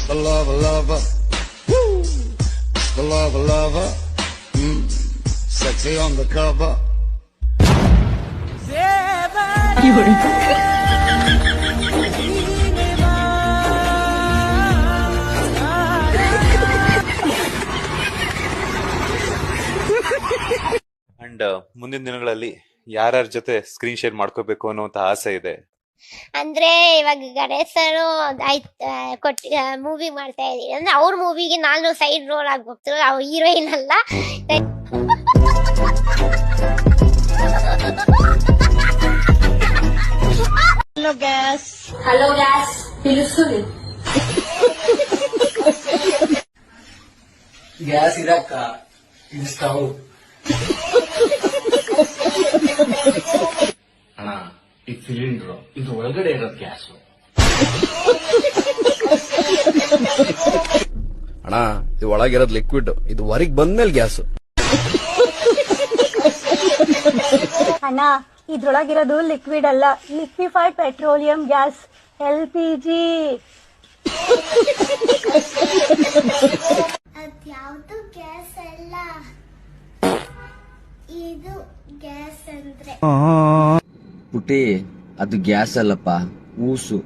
The lover, lover. Woo! The lover, lover. Sexy on the cover. And ಮುಂದಿನ ದಿನಗಳಲ್ಲಿ ಯಾರ್ಯಾರ ಜೊತೆ ಸ್ಕ್ರೀನ್ ಶೇರ್ ಮಾಡ್ಕೋಬೇಕು ಅನ್ನುವಂತ ಆಸೆ ಇದೆ? ಅಂದ್ರೆ ಇವಾಗ ಗಣೇಶ್ ಸರ್ ಮೂವಿ ಮಾಡ್ತಾ ಇದೀನಿ ಅಂದ್ರೆ ಅವ್ರ ಮೂವಿಗೆ ನಾನು ಸೈಡ್ ರೋಲ್ ಆಗಿ ಹೋಗ್ತಿರೋ, ಅವ್ರ ಹೀರೋಯಿನ್ ಅಲ್ಲ. ಹಲೋ ಗ್ಯಾಸ್ ತಿಳಿಸ್ತೀನಿ. ಗ್ಯಾಸ್ ಇದಕ್ಕ ಇದು ಸ್ಟವ್ ಅಣ್ಣ, ಈ ಸಿಲಿಂಡರ್ ಇದು ಒಳಗಡೆ ಇರೋದು ಗ್ಯಾಸ್. ಅಣ್ಣ, ಇದು ಒಳಗಿರೋದು ಲಿಕ್ವಿಡ್, ಇದು ಹೊರಗೆ ಬಂದ್ಮೇಲೆ ಗ್ಯಾಸ್. ಅಣ್ಣ, ಇದ್ರೊಳಗಿರೋದು ಲಿಕ್ವಿಡ್ ಅಲ್ಲ, ಲಿಕ್ವಿಫೈಡ್ ಪೆಟ್ರೋಲಿಯಂ ಗ್ಯಾಸ್, LPG. ಅದ್ಯಾವ್ದು ಗ್ಯಾಸ್ ಅಲ್ಲ, ಇದು ಗ್ಯಾಸ್ ಅಂದ್ರೆ ಪುಟಿ, ಅದು ಗ್ಯಾಸ್ ಅಲ್ಲಪ್ಪ, ಊಸು.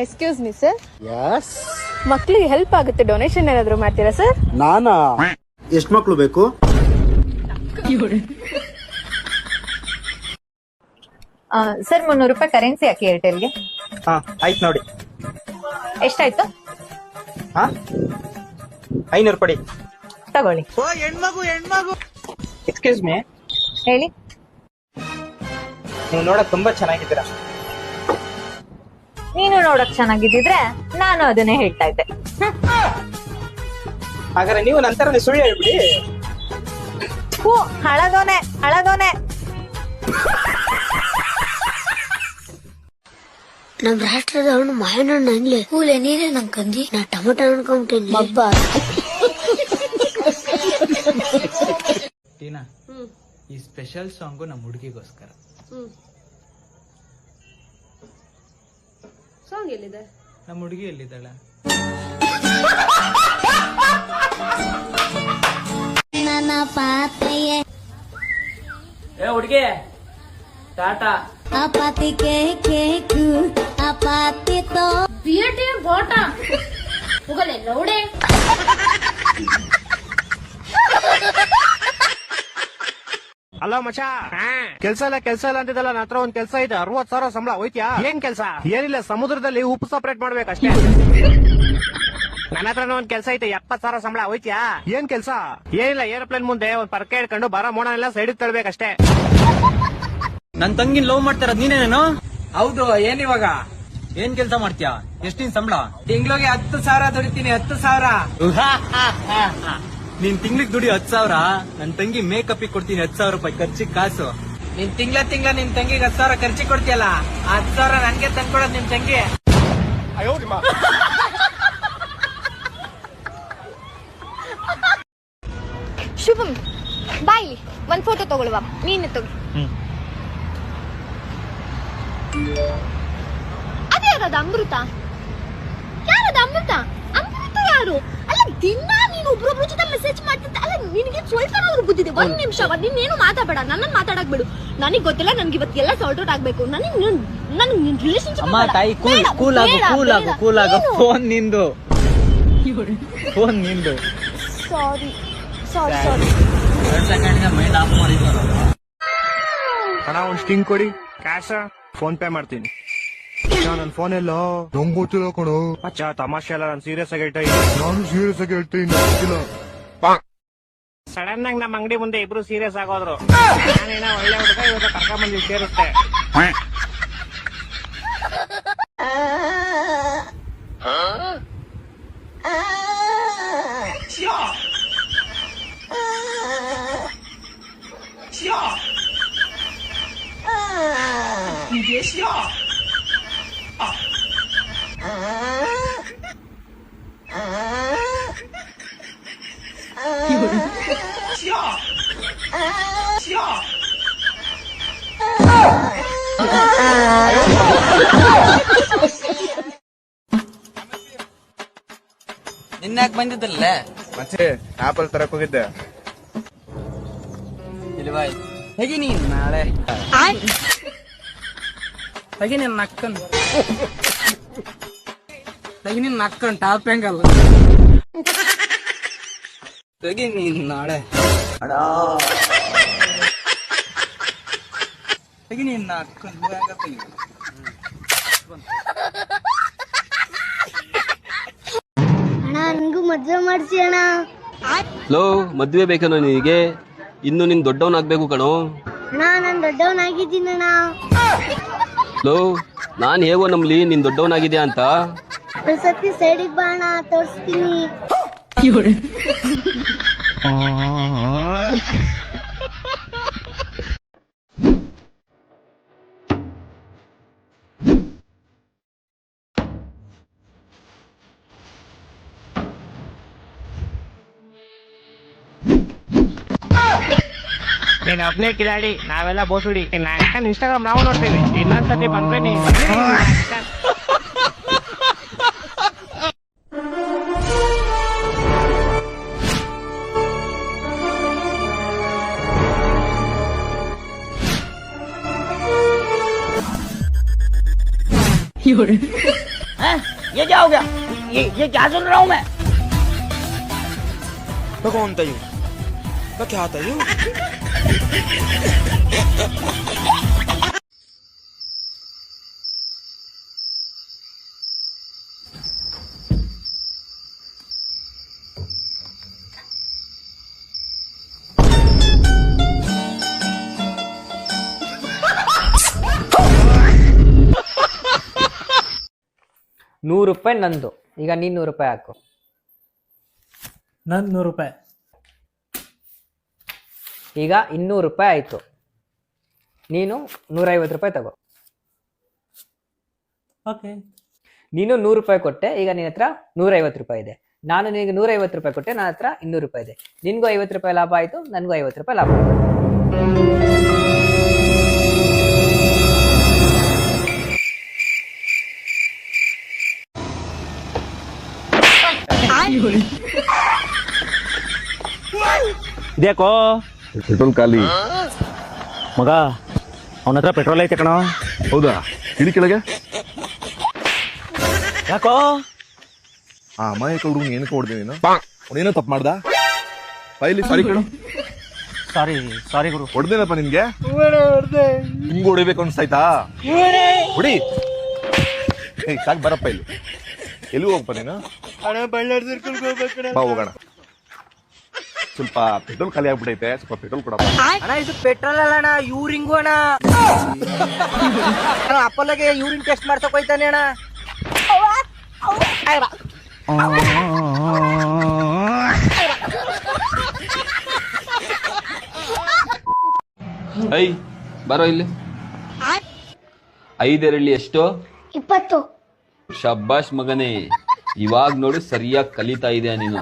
Excuse me sir. ಯಸ್. ಮಕ್ಳಿಗೆ ಹೆಲ್ಪ್ ಆಗುತ್ತೆ, ಡೊನೇಷನ್ ಏನಾದ್ರು ಮಾಡ್ತೀರಾ ಸರ್? ನಾನಾ? ಎಷ್ಟು ಮಕ್ಳು ಬೇಕು? ಸರ್ 300 ರೂಪಾಯಿ ಕರೆನ್ಸಿ ಹಾಕಿ ಏರ್ಟೆಲ್ಗೆ. ಆಯ್ತು ನೋಡಿ. ಎಷ್ಟಾಯ್ತು? 500 ರೂಪಾಯಿ ತಗೊಳ್ಳಿ. ಎಕ್ಸ್ಕ್ಯೂಸ್ ಮೀ, ಹೇಳಿ. ನೀವು ನೋಡಕ್ ತುಂಬಾ ಚೆನ್ನಾಗಿದ್ದೀರಾ. ನೀನು ನೋಡಕ್ ಚೆನ್ನಾಗಿದ್ದಿದ್ರೆ ನಾನು ಅದನ್ನೇ ಹೇಳ್ತಾ ಇದ್ದೆ. ಹಾಗಾದ್ರೆ ನೀವು ನಂತರ ಸುಳ್ಳು ಹೇಳ್ಬಿಡಿ. ಹಳದೋನೆ ಹಳದೋನೆ. ನಮ್ ರಾಷ್ಟ್ರದ ಹಣ್ಣು ಮಾವಿನ ಹಣ್ಣು ಅನ್ಲಿ. ಹೂಲೆ ನೀರೇ ನಂಗೆ ಕಂದಿ, ನಾ ಟೊಮೊಟೊ ಅನ್ಕೊಂಬಿಟ್ಟೇನಿ. ಹಬ್ಬ ಟೀನಾ, ಈ ಸ್ಪೆಷಲ್ ಸಾಂಗು ನಮ್ಮ ಹುಡುಗಿಗೋಸ್ಕರ. ಸಾಂಗ್ ಎಲ್ಲಿದೆ? ನಮ್ಮ ಹುಡುಗಿ ಎಲ್ಲಿದ್ದಾಳ? ನನ್ನ ಪಾತೆಯೇ ಏ ಹುಡುಗಿ, ಟಾಟಾ. ಅಪಾತಿ ಕೇಕು ಅಪಾತಿ ತೋ ಬಿಯರ್ಟಿ ಬೋಟ ಹೋಗಲೇ ಲೌಡೆ. ಹಲೋ ಮಚ, ಕೆಲ್ಸ ಇಲ್ಲ ಅಂತಿದ್ದಲ್ಲ, ನನ್ನ ಹತ್ರ ಒಂದ್ ಕೆಲ್ಸ ಇದೆ. 60,000 ಸಂಬಳ. ಹೋಯ್ತ್ಯಾ? ಏನ್ ಕೆಲ್ಸ? ಏನಿಲ್ಲ, ಸಮುದ್ರದಲ್ಲಿ ಉಪ್ಪು ಸಪರೇಟ್ ಮಾಡ್ಬೇಕಷ್ಟೇ. ನನ್ನ ಹತ್ರ ಒಂದ್ ಕೆಲ್ಸ ಐತೆ, 70,000 ಸಂಬಳ. ಹೋಯ್ತ್ಯಾ? ಏನ್ ಕೆಲ್ಸ? ಏನಿಲ್ಲ, ಏರೋಪ್ಲೇನ್ ಮುಂದೆ ಒಂದ್ ಪರ್ಕೆ ಹಿಡ್ಕೊಂಡು ಬರೋ ಮೋಡನೆಲ್ಲ ಸೈಡ್ ತಳ್ಬೇಕಷ್ಟೇ. ನನ್ ತಂಗಿನ ಲವ್ ಮಾಡ್ತಾರದ್ ನೀನೇನೇನು? ಹೌದು. ಏನಿವಾಗ ಏನ್ ಕೆಲ್ಸ ಮಾಡ್ತೀಯಾ? ಎಷ್ಟಿನ ಸಂಬಳ? ತಿಂಗ್ಳಿಗೆ 10,000 ದುಡಿತೀನಿ. 10,000. ನೀನ್ ತಿಂಗ್ಳಿಗೆ ದುಡಿ 10,000. ನನ್ ತಂಗಿ ಮೇಕಪ್ ಕೊಡ್ತೀನಿ 10,000 ರೂಪಾಯಿ ಖರ್ಚಿಗೆ ಕಾಸು. ನೀನ್ ತಿಂಗ್ಳ ನಿನ್ ತಂಗಿಗೆ 10,000 ಖರ್ಚಿಗೆ ಕೊಡ್ತೀಯಲ್ಲ, 10,000 ನನ್ಗೆ ತಂದ್ಕೊಡೋದ್ ನಿಮ್ ತಂಗಿ. ಶುಭಂ, ಬಾಯಿ ಒಂದ್ ಫೋಟೋ ತಗೊಳ್ಳುವ. ನೀನು ತಗೋ. ಅದೇ ಯಾರದು? ಅಮೃತ? ಯಾರದು ಅಮೃತ? ಅಮೃತ ಯಾರು? ಅಲ್ಲ, ದಿನ ನೀನು ಒಬ್ರೊಬ್ರ ಜೊತೆ ಮೆಸೇಜ್ ಮಾಡ್ತಿದ್ದ. ಅಲ್ಲ, ನಿನಗೆ ಸ್ವಲ್ಪನಾದ್ರೂ ಬುದ್ಧಿದೆ? ಒಂದ್ ನಿಮಿಷ ನೀನೇನು ಮಾತಾಡಬೇಡ, ನನ್ನನ್ನು ಮಾತಾಡಕ್ ಬಿಡು. ನನಗ್ ಗೊತ್ತಿಲ್ಲ, ನನ್ಗೆ ಇವತ್ತು ಎಲ್ಲ ಸಾಲ್ಟ್ ಔಟ್ ಆಗ್ಬೇಕು. ನನಗೆ ರಿಲೇಶನ್ಶಿಪ್. ಅಮ್ಮ ತಾಯಿ, ಕೂಲ್ ಆಗು. ಫೋನ್ ನಿಂದು. ಸಾರಿ. 2 ಸೆಕೆಂಡ್ ಮೈಂಡ್ ಆಫ್ ಮಾಡಿದ್ರು. ಹಣ ಒಂದ್ ಸ್ಟಿಂಗ್ ಕೊಡಿ, ಕ್ಯಾಶ ಫೋನ್ ಪೇ ಮಾಡ್ತೀನಿ. ನನ್ ಫೋನ್ ಎಲ್ಲ ನಂಗ್ ಗೊತ್ತಿಲ್ಲ ಕಣೋ. ಅಚ್ಚ, ತಮಾಷೆ ಅಲ್ಲ, ನಾನು ಸೀರಿಯಸ್ ಆಗಿ ಹೇಳ್ತಾ ಇದ್ದೀನಿ. ನಾನು ಸೀರಿಯಸ್ ಆಗಿ ಹೇಳ್ತೀನಿ, ಗೊತ್ತಿಲ್ಲ. ಸಡನ್ ಆಗಿ ನಮ್ಮ ಅಂಗಡಿ ಮುಂದೆ ಇಬ್ರು ಸೀರಿಯಸ್ ಆಗೋದ್ರು. ನಾನೇನೋ ಒಳ್ಳೆ ಹುಡುಗ, ಇವಾಗ ಕರ್ಕೊಂಡ್ಬಂದು ಸೇರಿಸ್ತೆ. ಇನ್ಯಾಕ್ ಬಂದಿದ್ದಲ್ಲ ಮತ್ತೆ ಆಪಲ್ ತರಕ್ ಹೋಗಿದ್ದೆ. ಇಲ್ವಾಯ್ ಹೇಗಿ ನೀನ್ ನಾಳೆ ಹೇಗಿ ನೀನ್ ನಕ್ಕನ್ ಹೇಗಿ ನೀನ್ ನಕ್ಕನ್ ಟಾಪ್ ಹೆಂಗಲ್ಲ ಹೇಗಿ ನೀನ್ ನಾಳೆ ಹೇಗಿ ನೀನ್ ನಕ್ಕನ್ ಅಣ್ಣ ನನ್ಗೂ ಮದ್ವೆ ಮಾಡ್ಸಿ ಅಣ್ಣ. ಲೋ ಮದ್ವೆ ಬೇಕೇನೋ ನಿನಗೆ? ಇನ್ನು ನಿನ್ ದೊಡ್ಡವನಾಗ್ಬೇಕು ಕಣೋ. ಅಣ್ಣ ನಾನ್ ದೊಡ್ಡವನಾಗಿದ್ದೀನಿ ಅಣ್ಣ. ಲೋ ನಾನ್ ಹೇಗೋ ನಂಬ್ಲಿ ನೀನ್ ದೊಡ್ಡವನಾಗಿದ್ಯಾ ಅಂತ? ಒಂದ್ ಸತಿ ಸೈಡಿಗೆ ಬಾ ಅಣ್ಣ, ತೋರಿಸ್ತೀನಿ. ನೀನ್ ಒಬ್ನೇ ಕಿಲಾಡಿ, ನಾವೆಲ್ಲ ಬೋಸುಡಿ. ಇನ್ಸ್ಟಾಗ್ರಾಮ್ ನಾವು ನೋಡ್ತೀವಿ. ಇನ್ನೊಂದ್ಸತಿ ಬಂದ್ರೆ ನೀ ये क्या हो गया? ये क्या सुन रहा हूँ मैं? मैं कौन था यूं? मैं क्या था यूं? ₹100 ನಂದು. ಈಗ ನೀನ್ ₹100 ಹಾಕು. ನನ್ ₹100. ಈಗ ₹200 ಆಯ್ತು. ನೀನು ₹150 ತಗೋ. ಓಕೆ. ನೀನು ₹100 ಕೊಟ್ಟೆ, ಈಗ ನಿನ್ನ ಹತ್ರ ₹150 ಇದೆ. ನಾನು ನಿನಗೆ ₹150 ಕೊಟ್ಟೆ, ನನ್ನ ಹತ್ರ ₹200 ಇದೆ. ನಿನ್ಗೂ ₹50 ಲಾಭ ಆಯ್ತು, ನನ್ಗೂ ₹50 ಲಾಭ ಆಯ್ತು. ಇದ್ಯಾಕೋ ಪೆಟ್ರೋಲ್ ಖಾಲಿ. ಮಗ, ಅವನ ಹತ್ರ ಪೆಟ್ರೋಲ್ ಐತೆ ಕಣೋ. ಹೌದಾ? ಇಳಿ ಕೆಳಗೆ. ಯಾಕೋ ಆ ಅಮಾಯಕ ಹುಡುಗ ಏನಕ್ಕೆ ಹೊಡ್ದೆ ನೀನು? ಅವನೇನೋ ತಪ್ಪು ಮಾಡ್ದ? ಫೈಲಿ ಸಾರಿ ಕೇಳು. ಸಾರಿ ಗುರು. ಹೊಡ್ದೇನಪ್ಪ ನಿನ್ಗೆ? ಹಿಂಗ್ ಹೊಡಿಬೇಕು ಅನ್ಸ್ತಾಯ್ತಾ? ಹೊಡಿ. ಏಯ್ ಸಾಕ್ ಬರಪ್ಪ ಇಲ್ಲಿ. ಎಲ್ಲಿ ಹೋಗಪ್ಪ ನೀನು? ಬಾ ಹೋಗೋಣ. ಸ್ವಲ್ಪ ಪೆಟ್ರೋಲ್ ಖಾಲಿ ಆಗ್ಬಿಟ್ಟೈತೆ, ಸ್ವಲ್ಪ ಪೆಟ್ರೋಲ್ ಕೊಡಪ್ಪ. ಅಣ್ಣ ಇದು ಪೆಟ್ರೋಲ್ ಅಲ್ಲ ಅಣ್ಣ, ಯೂರಿಂಗು ಅಣ್ಣ. ಅಪ್ಪಲ್ಲಗೆ ಯೂರಿನ್ ಟೆಸ್ಟ್ ಮಾಡ್ಸಕ್ ಹೋಯ್ತಾನೆ ಅಣ್ಣ. ಐ ಬರೋ ಇಲ್ಲಿ. 5 ಎಷ್ಟು? 20. ಶಬ್ಬಾಷ್ ಮಗನೇ, ಇವಾಗ ನೋಡು ಸರಿಯಾಗಿ ಕಲಿತಾ ಇದೆಯಾ ನೀನು.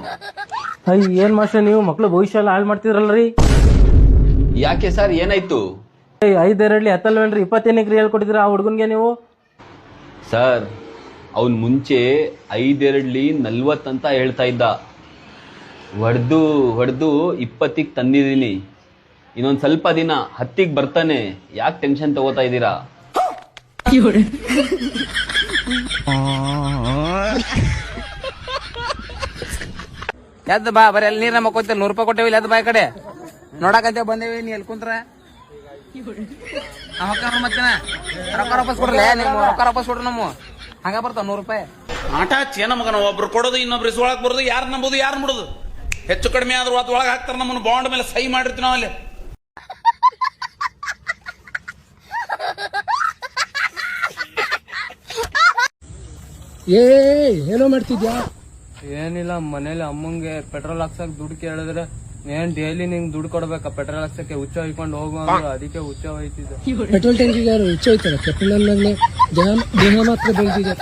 ಏನ್ ಮಾಸ್ಟರ್ ನೀವು ಮಕ್ಳು ಭವಿಷ್ಯ ಎಲ್ಲ ಹಾಳು ಮಾಡ್ತಿದ್ರಲ್ರಿ? ಯಾಕೆ ಸರ್ ಏನಾಯ್ತು? 5 ಹತ್ತಲ್ವೇನ್ರಿ? 20 ಹೇಳ್ಕೊಟ್ಟಿದ್ರ ಆ ಹುಡುಗನ್ಗೆ ನೀವು? ಸರ್ ಅವನ್ ಮುಂಚೆ 5 40 ಅಂತ ಹೇಳ್ತಾ ಇದ್ದ. ಹೊಡೆದು 20 ತಂದಿದ್ದೀನಿ. ಇನ್ನೊಂದ್ ಸ್ವಲ್ಪ ದಿನ 10 ಬರ್ತಾನೆ. ಯಾಕೆ ಟೆನ್ಷನ್ ತಗೋತಾ ಇದ್ದೀರಾ? ಎದ್ದು ಬಾ, ಬರೀ ಅಲ್ಲಿ ನೀರ್ ನಮ್ಮಕ್ಕೋತ ₹100 ಕೊಟ್ಟೇವಿ. ಎದ್ದು ಬಾ ಈ ಕಡೆ ನೋಡಕಂತ ಬಂದೇವಿ. ನೀ ಎಲ್ಲಿ ಕುಂತ್ರ ಮತ್ತೇನ ರೊಕ್ಕ ವಾಪಸ್ ಕೊಡ್ರಲ್ಲ. ನಿಮ್ಮ ರೊಕ್ಕ ವಾಪಸ್ ಕೊಡ್ರಿ. ನಮ್ಮ ಹಂಗ ಬರ್ತಾವ ₹100. ಆಟ ಚೇನ ಮಗನ, ಒಬ್ರು ಕೊಡೋದು ಇನ್ನೊಬ್ರು ಇಸ್ಕೊಳಕ್ ಬರೋದು. ಯಾರು ನಂಬೋದು ಯಾರು ನೋಡೋದು? ಹೆಚ್ಚು ಕಡಿಮೆ ಆದ್ರೂ ಅದ್ ಒಳಗೆ ಹಾಕ್ತಾರ. ನಮ್ಮನ್ನು ಬಾಂಡ್ ಮೇಲೆ ಸಹಿ ಮಾಡಿರ್ತೀವಿ ನಾವಲ್ಲಿ. ಏನೋ ಮಾಡ್ತಿದ್ಯಾ? ಏನಿಲ್ಲ, ಮನೇಲಿ ಅಮ್ಮಂಗೆ ಪೆಟ್ರೋಲ್ ಹಾಕ್ಸಕ್ ದುಡ್ಡು ಕೇಳಿದ್ರೆ ಏನ್ ಡೈಲಿ ನಿಂಗ್ ದುಡ್ಡು ಕೊಡ್ಬೇಕ ಪೆಟ್ರೋಲ್ ಹಾಕ್ಸಕ್ಕೆ ಹುಚ್ಚ ಹೊಯ್ಕೊಂಡು ಹೋಗು ಅಂದ್ರು. ಅದಕ್ಕೆ ಹುಚ್ಚ ಹೋಯ್ತಿದ್ದೆ. ಪೆಟ್ರೋಲ್ ಟ್ಯಾಂಕಿಗೆ ಯಾರು ಹುಚ್ಚ ಹೋಯ್ತಾರ? ಪೆಟ್ರೋಲ್ ದೇಹ ಮಾತ್ರ ಬೆಳೆದಿದೆ.